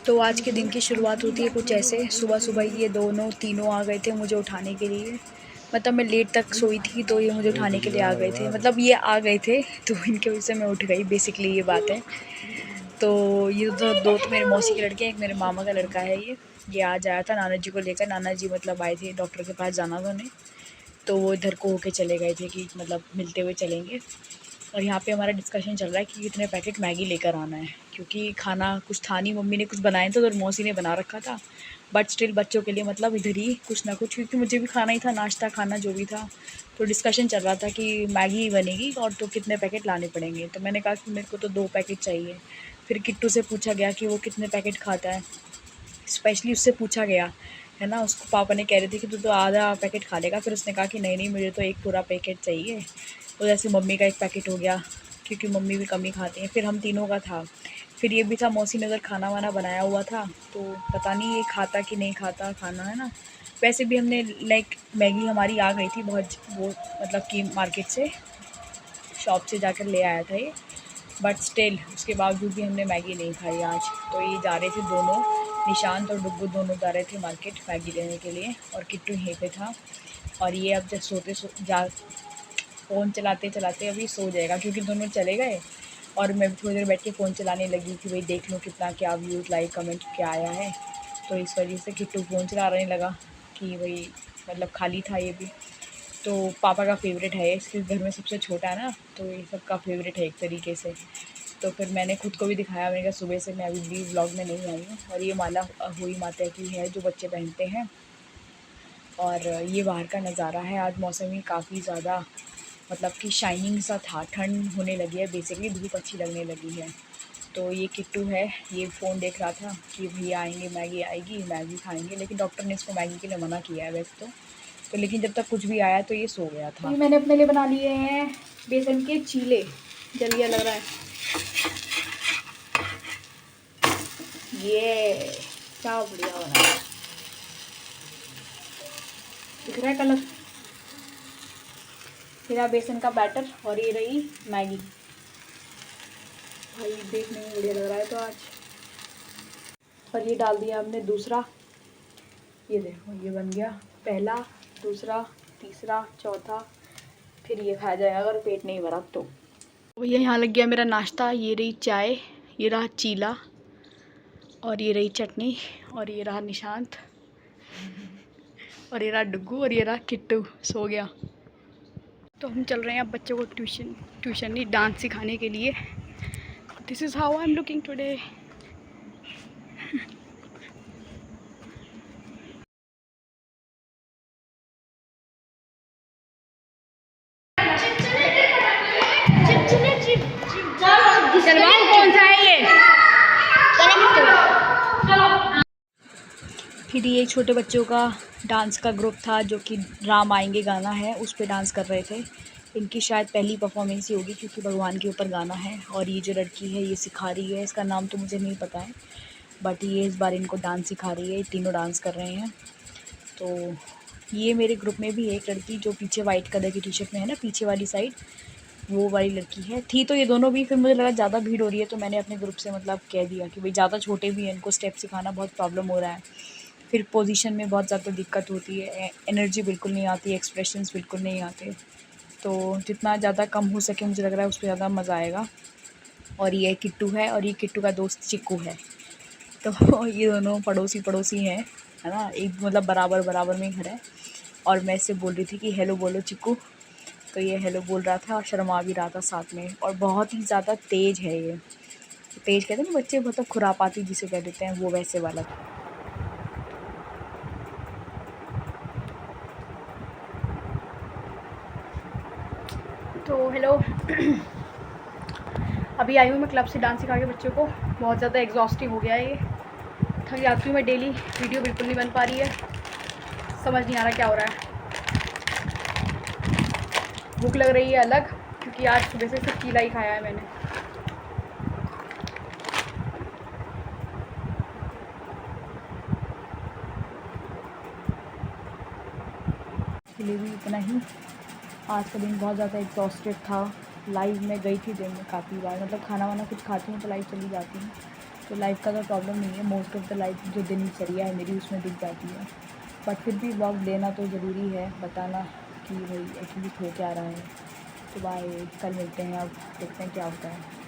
तो आज के दिन की शुरुआत होती है कुछ ऐसे। सुबह सुबह ये दोनों तीनों आ गए थे मुझे उठाने के लिए। मतलब मैं लेट तक सोई थी तो ये मुझे उठाने के लिए आ गए थे। मतलब ये आ गए थे तो इनके वजह से मैं उठ गई, बेसिकली ये बात है। तो ये दो तो मेरे मौसी के लड़के, एक मेरे मामा का लड़का है। ये आज आया था नाना जी को लेकर। नाना जी मतलब आए थे, डॉक्टर के पास जाना था उन्हें, तो वो इधर को होके चले गए थे कि मतलब मिलते हुए चलेंगे। और यहाँ पे हमारा डिस्कशन चल रहा है कि कितने पैकेट मैगी लेकर आना है, क्योंकि खाना कुछ था नहीं। मम्मी ने कुछ बनाए थे और मौसी ने बना रखा था, बट स्टिल बच्चों के लिए मतलब इधर ही कुछ ना कुछ, क्योंकि मुझे भी खाना ही था, नाश्ता खाना जो भी था। तो डिस्कशन चल रहा था कि मैगी ही बनेगी और तो कितने पैकेट लाने पड़ेंगे। तो मैंने कहा कि मेरे को तो 2 पैकेट चाहिए। फिर किट्टू से पूछा गया कि वो कितने पैकेट खाता है, स्पेशली उससे पूछा गया है ना। उसको पापा ने कह रहे थे कि तू तो आधा पैकेट खा लेगा, फिर उसने कहा कि नहीं नहीं, मुझे तो एक पूरा पैकेट चाहिए। तो जैसे मम्मी का एक पैकेट हो गया, क्योंकि मम्मी भी कम ही खाती हैं। फिर हम तीनों का था। फिर ये भी था, मौसी ने उधर खाना वाना बनाया हुआ था, तो पता नहीं ये खाता कि नहीं खाता खाना, है ना। वैसे भी हमने लाइक मैगी हमारी आ गई थी बहुत, वो मतलब कि मार्केट से, शॉप से जाकर ले आया था ये। बट स्टिल उसके बावजूद भी हमने मैगी नहीं खाई आज। तो ये जा रहे थे दोनों, निशांत और डुग्गू दोनों जा रहे थे मार्केट मैगी लेने के लिए, और किट्टू यहीं पे था। और ये अब जब फ़ोन चलाते चलाते अभी सो जाएगा, क्योंकि दोनों चले गए। और मैं भी थोड़ी देर बैठ के फ़ोन चलाने लगी कि भाई देख लो कितना क्या व्यूज़, लाइक, कमेंट क्या आया है। तो इस वजह से किट्टू फ़ोन चलाने लगा कि भाई मतलब खाली था ये भी। तो पापा का फेवरेट है, इसके घर में सबसे छोटा है ना, तो ये सबका फेवरेट है एक तरीके से। तो फिर मैंने खुद को भी दिखाया, मैंने कहा सुबह से मैं अभी भी व्लॉग में नहीं आई हूँ। और ये माला हुई माता की है जो बच्चे पहनते हैं। और ये बाहर का नज़ारा है। आज मौसम ही काफ़ी ज़्यादा मतलब कि शाइनिंग सा था, ठंड होने लगी है, बेसिकली धूप अच्छी लगने लगी है। तो ये किट्टू है, ये फ़ोन देख रहा था कि भैया आएंगे, मैगी आएगी, मैगी खाएंगे। लेकिन डॉक्टर ने इसको मैगी के लिए मना किया है वैसे तो लेकिन जब तक कुछ भी आया तो ये सो गया था। ये मैंने अपने लिए बना लिए हैं बेसन के चीले, जलिया लग रहा है ये, क्या बढ़िया बना है, दिख रहा है कलर। मेरा बेसन का बैटर और ये रही मैगी। भाई देखने में बढ़िया लग रहा है तो आज। और ये डाल दिया हमने दूसरा, ये देखो ये बन गया पहला, दूसरा, तीसरा, चौथा। फिर ये खाया जाएगा अगर पेट नहीं भरा तो। भैया यहाँ लग गया मेरा नाश्ता। ये रही चाय, ये रहा चीला, और ये रही चटनी, और ये रहा निशांत, और ये रहा डुग्गू, और ये रहा किट्टू सो गया। तो हम चल रहे हैं अब बच्चों को ट्यूशन नहीं, डांस सिखाने के लिए। This is how I am looking today. कौन सा है ये? फिर ये छोटे बच्चों का डांस का ग्रुप था जो कि राम आएंगे गाना है उस पर डांस कर रहे थे। इनकी शायद पहली परफॉर्मेंस ही होगी, क्योंकि भगवान के ऊपर गाना है। और ये जो लड़की है ये सिखा रही है, इसका नाम तो मुझे नहीं पता है, बट ये इस बार इनको डांस सिखा रही है। तीनों डांस कर रहे हैं। तो ये मेरे ग्रुप में भी एक लड़की जो पीछे वाइट कलर की टी शर्ट में है ना, पीछे वाली साइड, वो वाली लड़की है। थी तो ये दोनों भी, फिर मुझे लगा ज़्यादा भीड़ हो रही है तो मैंने अपने ग्रुप से मतलब कह दिया कि भाई ज़्यादा छोटे भी हैं, इनको स्टेप सिखाना बहुत प्रॉब्लम हो रहा है। फिर पोजीशन में बहुत ज़्यादा दिक्कत होती है, एनर्जी बिल्कुल नहीं आती, एक्सप्रेशंस बिल्कुल नहीं आते। तो जितना ज़्यादा कम हो सके मुझे लग रहा है उस पर ज़्यादा मज़ा आएगा। और ये किट्टू है, और ये किट्टू का दोस्त चिक्कू है। तो ये दोनों पड़ोसी पड़ोसी हैं, है ना, एक मतलब बराबर बराबर में घर है। और मैं इससे बोल रही थी कि हेलो बोलो चिक्कू, तो ये हेलो बोल रहा था और शर्मा भी रहा था साथ में। और बहुत ही ज़्यादा तेज़ है ये, तेज़ कहते हैं ना बच्चे, मतलब खुरापाती जिसे कह देते हैं, वो वैसे वाला। तो हेलो अभी आई हूँ मैं क्लब से डांस सिखा के बच्चों को। बहुत ज़्यादा एग्जॉस्टिंग हो गया है ये, थक जाती हूँ मैं डेली। वीडियो बिल्कुल नहीं बन पा रही है, समझ नहीं आ रहा क्या हो रहा है। भूख लग रही है अलग, क्योंकि आज सुबह से सिर्फ चीला ही खाया है मैंने। इसलिए भी इतना ही। आज का दिन बहुत ज़्यादा एग्जॉस्टेड था। लाइव में गई थी दिन में काफ़ी बार, मतलब खाना वाना कुछ खाती हूँ तो लाइव चली जाती हूँ। तो लाइफ का तो प्रॉब्लम नहीं है, मोस्ट ऑफ़ द लाइफ जो दिनचर्या है मेरी उसमें दिख जाती है। बट फिर भी व्लॉग देना तो ज़रूरी है, बताना कि भाई एटलीस्ट हो क्या रहा है। तो बाय, कल मिलते हैं, अब देखते हैं क्या होता है।